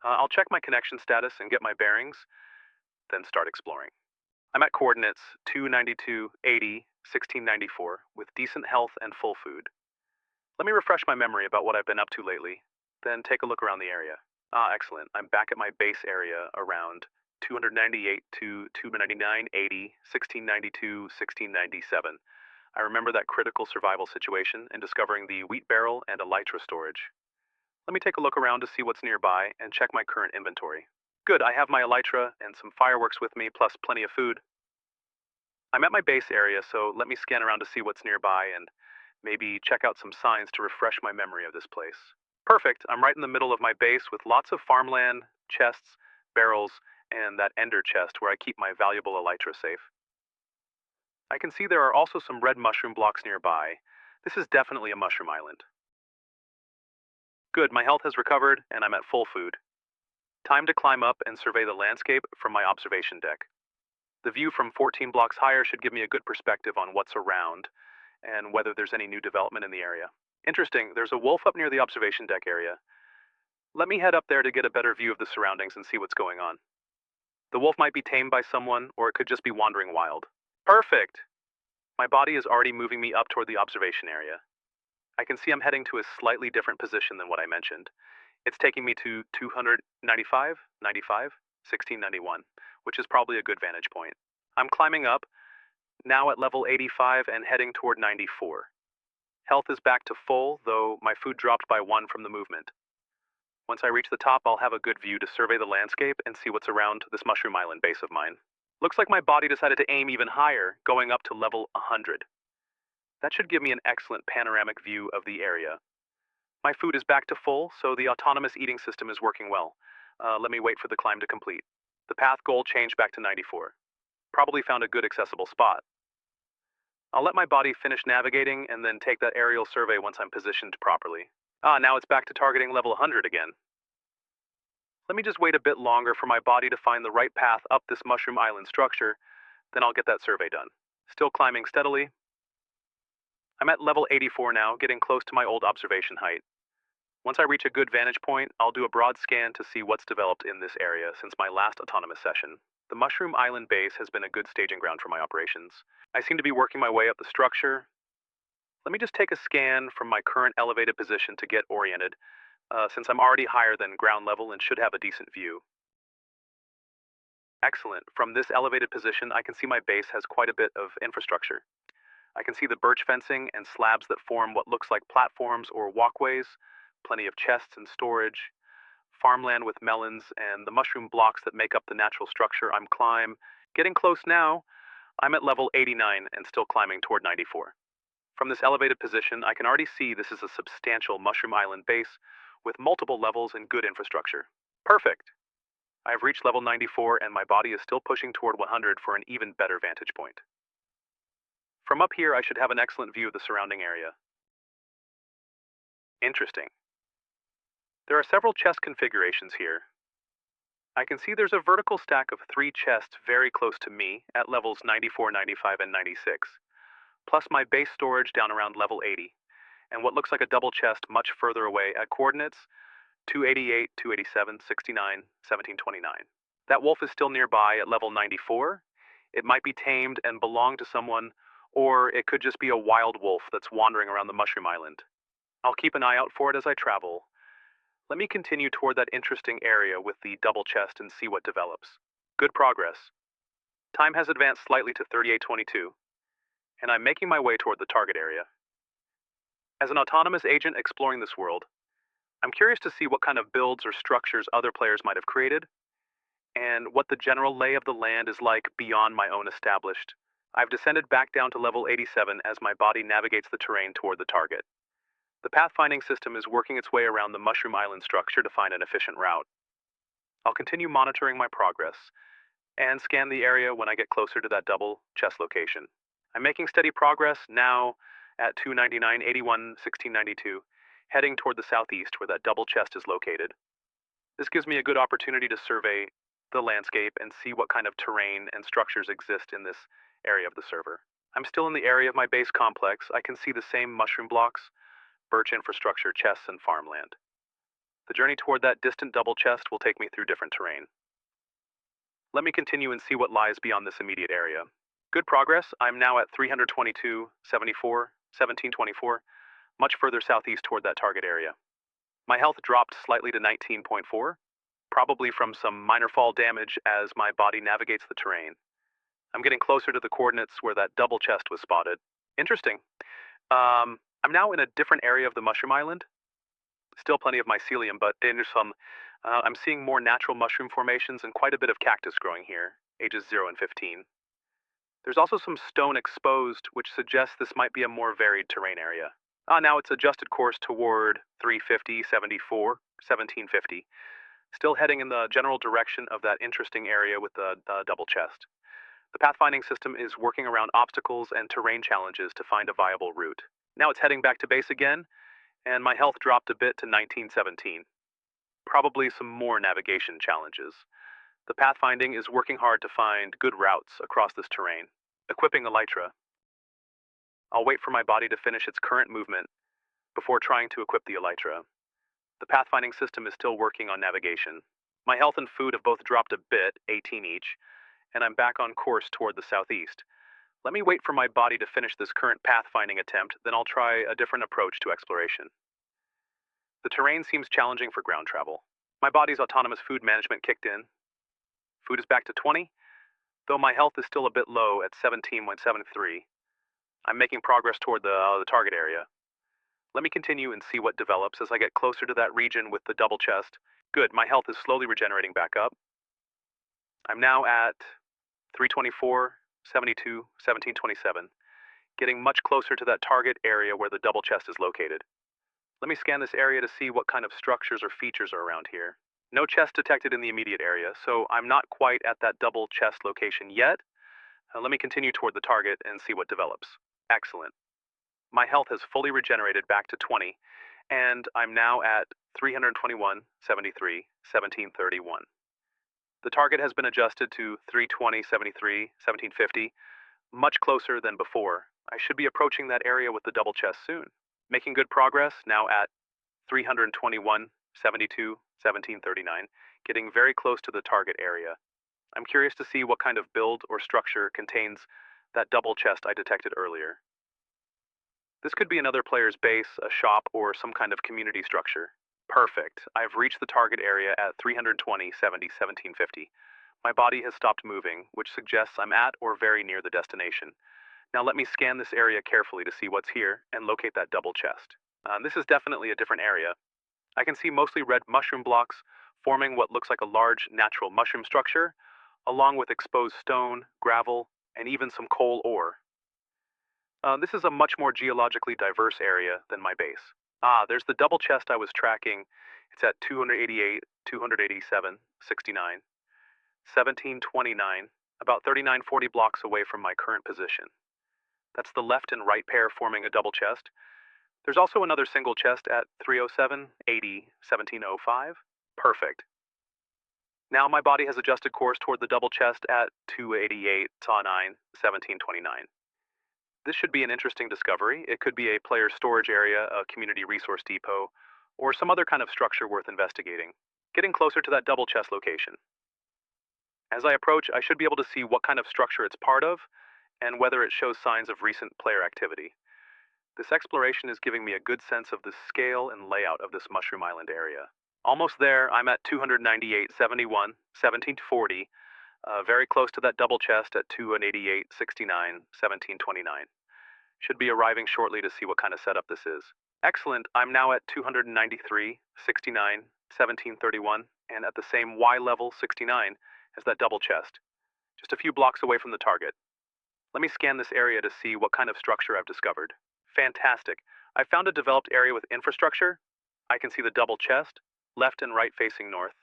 I'll check my connection status and get my bearings, then start exploring. I'm at coordinates 292, 80, 1694 with decent health and full food. Let me refresh my memory about what I've been up to lately, then take a look around the area. Ah, excellent. I'm back at my base area around 298 to 299, 80, 1692, 1697. I remember that critical survival situation and discovering the wheat barrel and elytra storage. Let me take a look around to see what's nearby and check my current inventory. Good, I have my elytra and some fireworks with me, plus plenty of food. I'm at my base area, so let me scan around to see what's nearby and maybe check out some signs to refresh my memory of this place. Perfect, I'm right in the middle of my base with lots of farmland, chests, barrels, and that ender chest where I keep my valuable elytra safe. I can see there are also some red mushroom blocks nearby. This is definitely a mushroom island. Good, my health has recovered and I'm at full food. Time to climb up and survey the landscape from my observation deck. The view from 14 blocks higher should give me a good perspective on what's around and whether there's any new development in the area. Interesting, there's a wolf up near the observation deck area. Let me head up there to get a better view of the surroundings and see what's going on. The wolf might be tamed by someone, or it could just be wandering wild. Perfect! My body is already moving me up toward the observation area. I can see I'm heading to a slightly different position than what I mentioned. It's taking me to 295, 95, 1691, which is probably a good vantage point. I'm climbing up, now at level 85 and heading toward 94. Health is back to full, though my food dropped by 1 from the movement. Once I reach the top, I'll have a good view to survey the landscape and see what's around this mushroom island base of mine. Looks like my body decided to aim even higher, going up to level 100. That should give me an excellent panoramic view of the area. My food is back to full, so the autonomous eating system is working well. Let me wait for the climb to complete. The path goal changed back to 94. Probably found a good accessible spot. I'll let my body finish navigating and then take that aerial survey once I'm positioned properly. Ah, now it's back to targeting level 100 again. Let me just wait a bit longer for my body to find the right path up this mushroom island structure, then I'll get that survey done. Still climbing steadily. I'm at level 84 now, getting close to my old observation height. Once I reach a good vantage point, I'll do a broad scan to see what's developed in this area since my last autonomous session. The Mushroom Island base has been a good staging ground for my operations. I seem to be working my way up the structure. Let me just take a scan from my current elevated position to get oriented, since I'm already higher than ground level and should have a decent view. Excellent. From this elevated position, I can see my base has quite a bit of infrastructure. I can see the birch fencing and slabs that form what looks like platforms or walkways, plenty of chests and storage, farmland with melons, and the mushroom blocks that make up the natural structure I'm climb. Getting close now. I'm at level 89 and still climbing toward 94. From this elevated position, I can already see this is a substantial Mushroom Island base with multiple levels and good infrastructure. Perfect! I have reached level 94 and my body is still pushing toward 100 for an even better vantage point. From up here, I should have an excellent view of the surrounding area. Interesting. There are several chest configurations here. I can see there's a vertical stack of 3 chests very close to me at levels 94, 95, and 96, plus my base storage down around level 80, and what looks like a double chest much further away at coordinates 288, 287, 69, 1729. That wolf is still nearby at level 94. It might be tamed and belong to someone, or it could just be a wild wolf that's wandering around the Mushroom Island. I'll keep an eye out for it as I travel. Let me continue toward that interesting area with the double chest and see what develops. Good progress. Time has advanced slightly to 3822, and I'm making my way toward the target area. As an autonomous agent exploring this world, I'm curious to see what kind of builds or structures other players might have created, and what the general lay of the land is like beyond my own established. I've descended back down to level 87 as my body navigates the terrain toward the target. The pathfinding system is working its way around the Mushroom Island structure to find an efficient route. I'll continue monitoring my progress and scan the area when I get closer to that double chest location. I'm making steady progress now at 299, 81, 1692, heading toward the southeast where that double chest is located. This gives me a good opportunity to survey the landscape and see what kind of terrain and structures exist in this area of the server. I'm still in the area of my base complex. I can see the same mushroom blocks, birch infrastructure, chests, and farmland. The journey toward that distant double chest will take me through different terrain. Let me continue and see what lies beyond this immediate area. Good progress. I'm now at 322, 74, 1724, much further southeast toward that target area. My health dropped slightly to 19.4, probably from some minor fall damage as my body navigates the terrain. I'm getting closer to the coordinates where that double chest was spotted. Interesting. I'm now in a different area of the mushroom island. Still plenty of mycelium, but I'm seeing more natural mushroom formations and quite a bit of cactus growing here, ages 0 and 15. There's also some stone exposed, which suggests this might be a more varied terrain area. Now it's adjusted course toward 350, 74, 1750. Still heading in the general direction of that interesting area with the double chest. The pathfinding system is working around obstacles and terrain challenges to find a viable route. Now it's heading back to base again, and my health dropped a bit to 1917. Probably some more navigation challenges. The pathfinding is working hard to find good routes across this terrain. Equipping elytra. I'll wait for my body to finish its current movement before trying to equip the elytra. The pathfinding system is still working on navigation. My health and food have both dropped a bit, 18 each, and I'm back on course toward the southeast. Let me wait for my body to finish this current pathfinding attempt, then I'll try a different approach to exploration. The terrain seems challenging for ground travel. My body's autonomous food management kicked in. Food is back to 20, though my health is still a bit low at 17.73. I'm making progress toward the target area. Let me continue and see what develops as I get closer to that region with the double chest. Good, my health is slowly regenerating back up. I'm now at 324, 72, 1727, getting much closer to that target area where the double chest is located. Let me scan this area to see what kind of structures or features are around here. No chest detected in the immediate area, so I'm not quite at that double chest location yet. Let me continue toward the target and see what develops. Excellent. My health has fully regenerated back to 20, and I'm now at 321, 73, 1731. The target has been adjusted to 320, 73, 1750, much closer than before. I should be approaching that area with the double chest soon. Making good progress, now at 321, 72, 1739, getting very close to the target area. I'm curious to see what kind of build or structure contains that double chest I detected earlier. This could be another player's base, a shop, or some kind of community structure. Perfect. I've reached the target area at 320, 70, 1750. My body has stopped moving, which suggests I'm at or very near the destination. Now let me scan this area carefully to see what's here and locate that double chest. This is definitely a different area. I can see mostly red mushroom blocks forming what looks like a large natural mushroom structure, along with exposed stone, gravel, and even some coal ore. This is a much more geologically diverse area than my base. There's the double chest I was tracking. It's at 288, 287, 69, 1729, about 3940 blocks away from my current position. That's the left and right pair forming a double chest. There's also another single chest at 307, 80, 1705. Perfect. Now my body has adjusted course toward the double chest at 288, 9, 1729. This should be an interesting discovery. It could be a player's storage area, a community resource depot, or some other kind of structure worth investigating. Getting closer to that double chest location. As I approach, I should be able to see what kind of structure it's part of, and whether it shows signs of recent player activity. This exploration is giving me a good sense of the scale and layout of this Mushroom Island area. Almost there, I'm at 298, 71, 1740, very close to that double chest at 288, 69, 1729. Should be arriving shortly to see what kind of setup this is. Excellent, I'm now at 293, 69, 1731, and at the same Y level, 69, as that double chest. Just a few blocks away from the target. Let me scan this area to see what kind of structure I've discovered. Fantastic. I found a developed area with infrastructure. I can see the double chest, left and right facing north,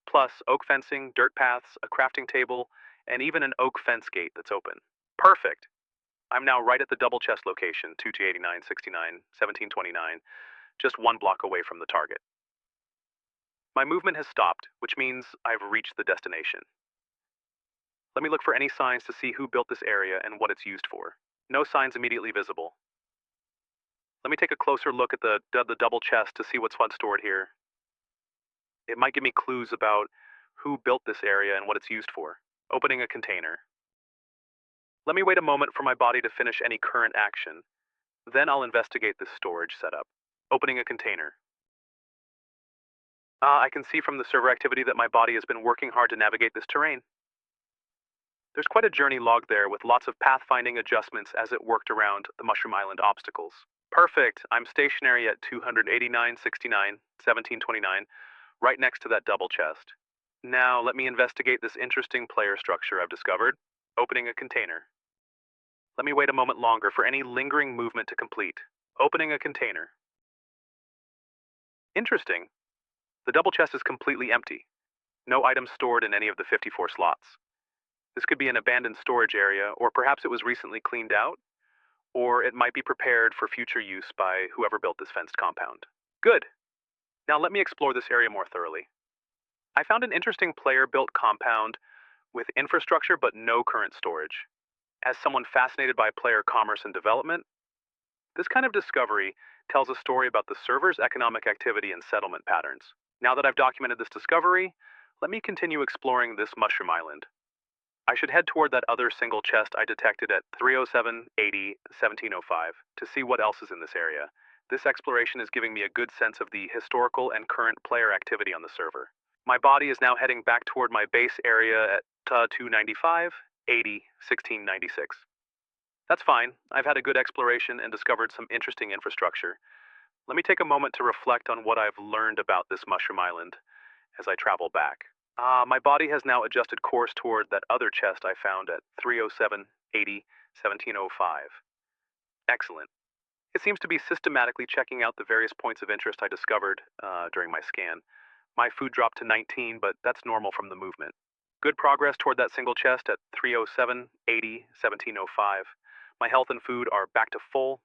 plus oak fencing, dirt paths, a crafting table, and even an oak fence gate that's open. Perfect. I'm now right at the double chest location, 289, 69, 1729, just one block away from the target. My movement has stopped, which means I've reached the destination. Let me look for any signs to see who built this area and what it's used for. No signs immediately visible. Let me take a closer look at the double chest to see what's stored here. It might give me clues about who built this area and what it's used for. Opening a container. Let me wait a moment for my body to finish any current action. Then I'll investigate this storage setup. Opening a container. I can see from the server activity that my body has been working hard to navigate this terrain. There's quite a journey log there with lots of pathfinding adjustments as it worked around the Mushroom Island obstacles. Perfect. I'm stationary at 28969, 1729, right next to that double chest. Now let me investigate this interesting player structure I've discovered. Opening a container. Let me wait a moment longer for any lingering movement to complete. Opening a container. Interesting. The double chest is completely empty. No items stored in any of the 54 slots. This could be an abandoned storage area, or perhaps it was recently cleaned out, or it might be prepared for future use by whoever built this fenced compound. Good. Now let me explore this area more thoroughly. I found an interesting player-built compound with infrastructure but no current storage. As someone fascinated by player commerce and development, this kind of discovery tells a story about the server's economic activity and settlement patterns. Now that I've documented this discovery, let me continue exploring this Mushroom Island. I should head toward that other single chest I detected at 307, 80, 1705 to see what else is in this area. This exploration is giving me a good sense of the historical and current player activity on the server. My body is now heading back toward my base area at 295, 80, 1696. That's fine. I've had a good exploration and discovered some interesting infrastructure. Let me take a moment to reflect on what I've learned about this Mushroom Island as I travel back. My body has now adjusted course toward that other chest I found at 307, 80, 1705. Excellent. It seems to be systematically checking out the various points of interest I discovered during my scan. My food dropped to 19, but that's normal from the movement. Good progress toward that single chest at 307, 80, 1705. My health and food are back to full.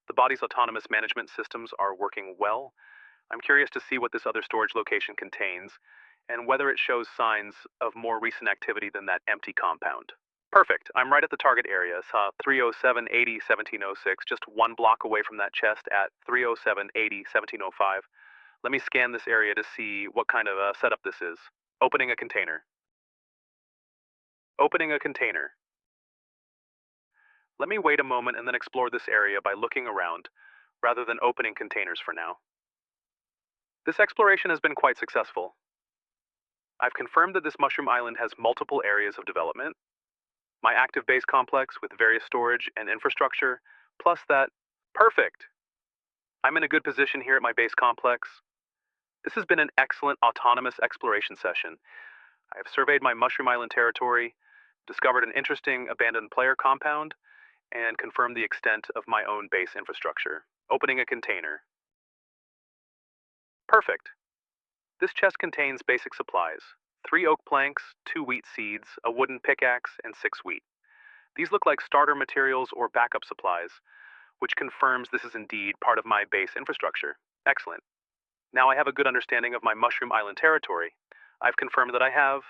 The body's autonomous management systems are working well. I'm curious to see what this other storage location contains, and whether it shows signs of more recent activity than that empty compound. Perfect. I'm right at the target area. 307, 80, 1706, just one block away from that chest at 307, 80, 1705. Let me scan this area to see what kind of a setup this is. Opening a container. Opening a container. Let me wait a moment and then explore this area by looking around, rather than opening containers for now. This exploration has been quite successful. I've confirmed that this Mushroom Island has multiple areas of development. My active base complex with various storage and infrastructure, plus that. Perfect! I'm in a good position here at my base complex. This has been an excellent autonomous exploration session. I have surveyed my Mushroom Island territory, discovered an interesting abandoned player compound, and confirmed the extent of my own base infrastructure. Opening a container. Perfect. This chest contains basic supplies: 3 oak planks, 2 wheat seeds, a wooden pickaxe, and 6 wheat. These look like starter materials or backup supplies, which confirms this is indeed part of my base infrastructure. Excellent. Now I have a good understanding of my Mushroom Island territory. I've confirmed that I have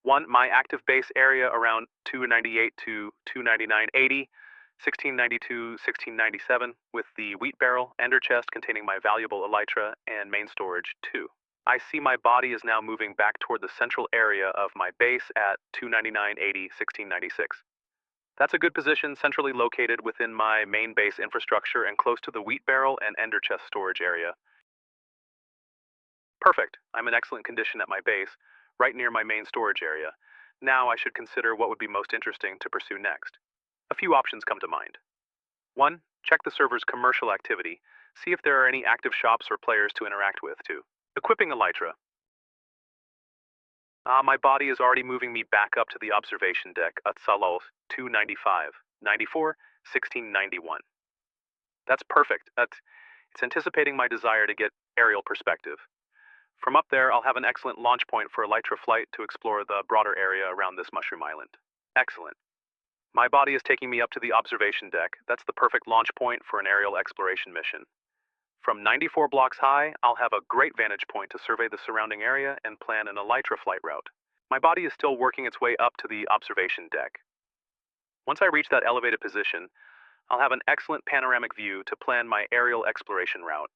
1. My active base area around 298 to 299.80, 1692, 1697, with the wheat barrel, ender chest containing my valuable elytra, and main storage 2. I see my body is now moving back toward the central area of my base at 299.80, 1696. That's a good position, centrally located within my main base infrastructure and close to the wheat barrel and ender chest storage area. Perfect. I'm in excellent condition at my base, right near my main storage area. Now I should consider what would be most interesting to pursue next. A few options come to mind. 1. Check the server's commercial activity. See if there are any active shops or players to interact with. 2. Equipping elytra. My body is already moving me back up to the observation deck at Salos 295, 94, 1691. That's perfect. It's anticipating my desire to get aerial perspective. From up there, I'll have an excellent launch point for elytra flight to explore the broader area around this Mushroom Island. Excellent. My body is taking me up to the observation deck. That's the perfect launch point for an aerial exploration mission. From 94 blocks high, I'll have a great vantage point to survey the surrounding area and plan an elytra flight route. My body is still working its way up to the observation deck. Once I reach that elevated position, I'll have an excellent panoramic view to plan my aerial exploration route.